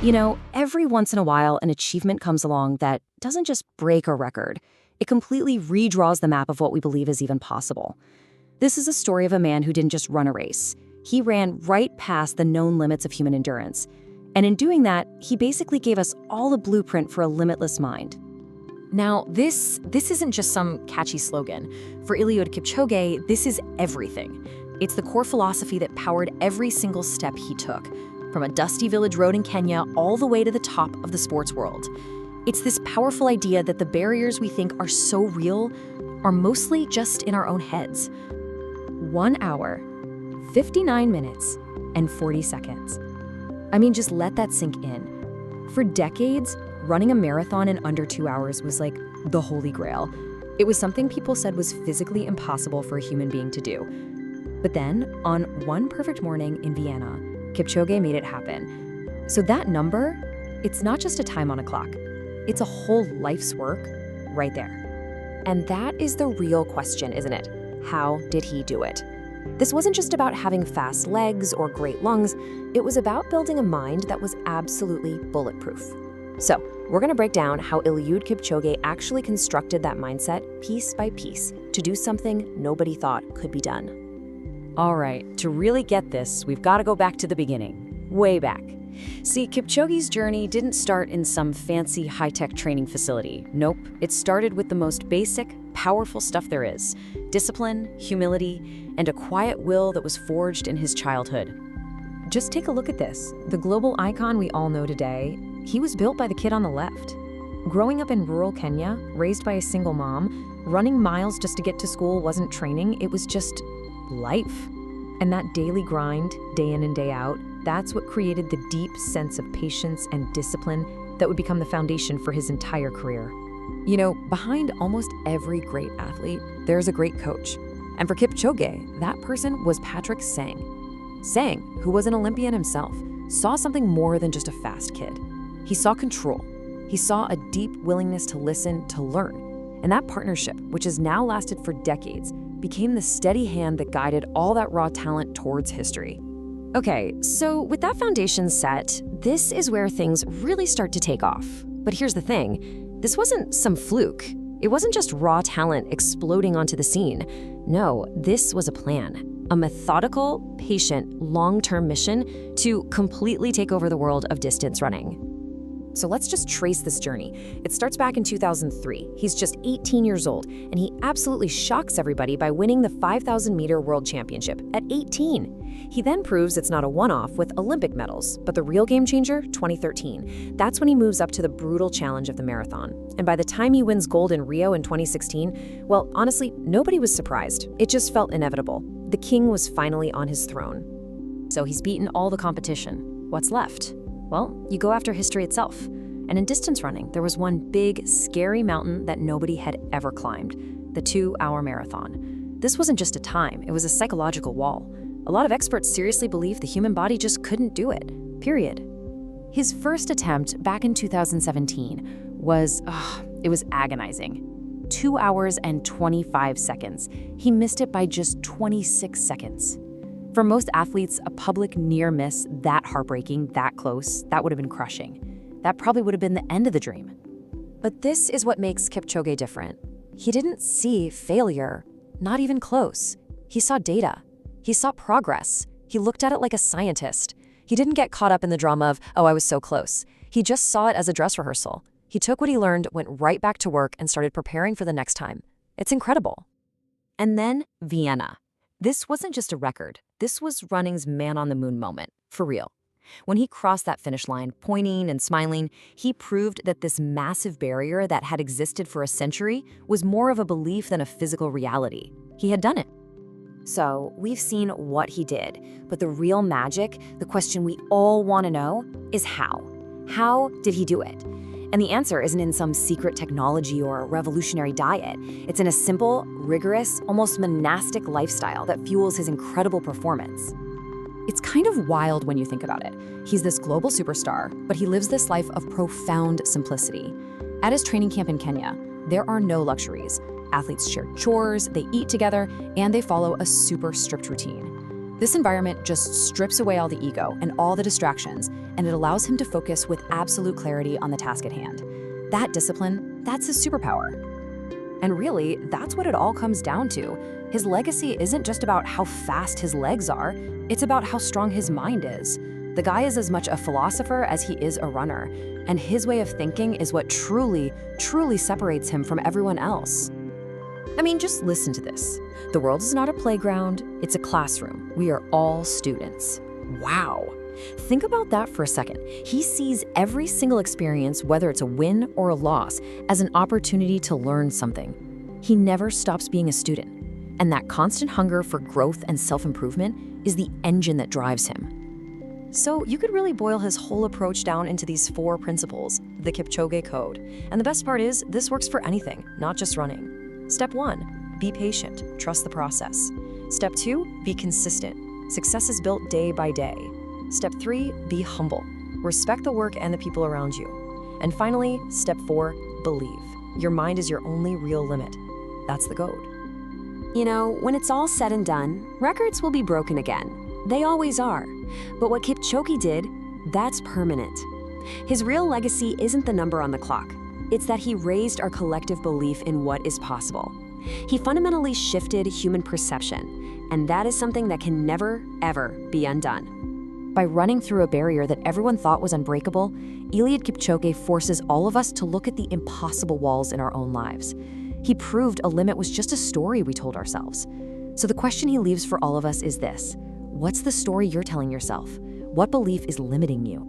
Every once in a while, an achievement comes along that doesn't just break a record. It completely redraws the map of what we believe is even possible. This is a story of a man who didn't just run a race. He ran right past the known limits of human endurance. And in doing that, he basically gave us all a blueprint for a limitless mind. Now, this isn't just some catchy slogan. For Eliud Kipchoge, this is everything. It's the core philosophy that powered every single step he took, from a dusty village road in Kenya all the way to the top of the sports world. It's this powerful idea that the barriers we think are so real are mostly just in our own heads. 1 hour, 59 minutes, and 40 seconds. Just let that sink in. For decades, running a marathon in under 2 hours was like the holy grail. It was something people said was physically impossible for a human being to do. But then, on one perfect morning in Vienna, Kipchoge made it happen. So that number, it's not just a time on a clock. It's a whole life's work right there. And that is the real question, isn't it? How did he do it? This wasn't just about having fast legs or great lungs. It was about building a mind that was absolutely bulletproof. So, we're going to break down how Eliud Kipchoge actually constructed that mindset piece by piece to do something nobody thought could be done. All right, to really get this, we've got to go back to the beginning, way back. See, Kipchoge's journey didn't start in some fancy high-tech training facility. Nope, it started with the most basic, powerful stuff there is: discipline, humility, and a quiet will that was forged in his childhood. Just take a look at this. The global icon we all know today, he was built by the kid on the left. Growing up in rural Kenya, raised by a single mom, running miles just to get to school wasn't training, it was just life. And that daily grind, day in and day out, that's what created the deep sense of patience and discipline that would become the foundation for his entire career. Behind almost every great athlete, there's a great coach. And for Kipchoge, that person was Patrick Sang. Sang, who was an Olympian himself, saw something more than just a fast kid. He saw control. He saw a deep willingness to listen, to learn. And that partnership, which has now lasted for decades, became the steady hand that guided all that raw talent towards history. Okay, so with that foundation set, this is where things really start to take off. But here's the thing, this wasn't some fluke. It wasn't just raw talent exploding onto the scene. No, this was a plan, a methodical, patient, long-term mission to completely take over the world of distance running. So let's just trace this journey. It starts back in 2003. He's just 18 years old, and he absolutely shocks everybody by winning the 5,000-meter World Championship at 18. He then proves it's not a one-off with Olympic medals, but the real game changer, 2013. That's when he moves up to the brutal challenge of the marathon. And by the time he wins gold in Rio in 2016, well, honestly, nobody was surprised. It just felt inevitable. The king was finally on his throne. So he's beaten all the competition. What's left? Well, you go after history itself. And in distance running, there was one big, scary mountain that nobody had ever climbed, the 2-hour marathon. This wasn't just a time, it was a psychological wall. A lot of experts seriously believed the human body just couldn't do it, period. His first attempt back in 2017 was agonizing. 2 hours and 25 seconds. He missed it by just 26 seconds. For most athletes, a public near miss that heartbreaking, that close, that would have been crushing. That probably would have been the end of the dream. But this is what makes Kipchoge different. He didn't see failure, not even close. He saw data. He saw progress. He looked at it like a scientist. He didn't get caught up in the drama of, oh, I was so close. He just saw it as a dress rehearsal. He took what he learned, went right back to work, and started preparing for the next time. It's incredible. And then Vienna. This wasn't just a record. This was running's man-on-the-moon moment, for real. When he crossed that finish line, pointing and smiling, he proved that this massive barrier that had existed for a century was more of a belief than a physical reality. He had done it. So, we've seen what he did, but the real magic, the question we all want to know, is how. How did he do it? And the answer isn't in some secret technology or a revolutionary diet. It's in a simple, rigorous, almost monastic lifestyle that fuels his incredible performance. It's kind of wild when you think about it. He's this global superstar, but he lives this life of profound simplicity. At his training camp in Kenya, there are no luxuries. Athletes share chores, they eat together, and they follow a super strict routine. This environment just strips away all the ego and all the distractions, and it allows him to focus with absolute clarity on the task at hand. That discipline, that's his superpower. And really, that's what it all comes down to. His legacy isn't just about how fast his legs are, it's about how strong his mind is. The guy is as much a philosopher as he is a runner, and his way of thinking is what truly, truly separates him from everyone else. I mean, just listen to this. The world is not a playground, it's a classroom. We are all students. Wow. Think about that for a second. He sees every single experience, whether it's a win or a loss, as an opportunity to learn something. He never stops being a student. And that constant hunger for growth and self-improvement is the engine that drives him. So you could really boil his whole approach down into these 4 principles, the Kipchoge Code. And the best part is, this works for anything, not just running. Step 1, be patient, trust the process. Step 2, be consistent. Success is built day by day. Step 3, be humble. Respect the work and the people around you. And finally, step 4, believe. Your mind is your only real limit. That's the code. You know, when it's all said and done, records will be broken again. They always are. But what Kipchoge did, that's permanent. His real legacy isn't the number on the clock. It's that he raised our collective belief in what is possible. He fundamentally shifted human perception, and that is something that can never, ever be undone. By running through a barrier that everyone thought was unbreakable, Eliud Kipchoge forces all of us to look at the impossible walls in our own lives. He proved a limit was just a story we told ourselves. So the question he leaves for all of us is this: what's the story you're telling yourself? What belief is limiting you?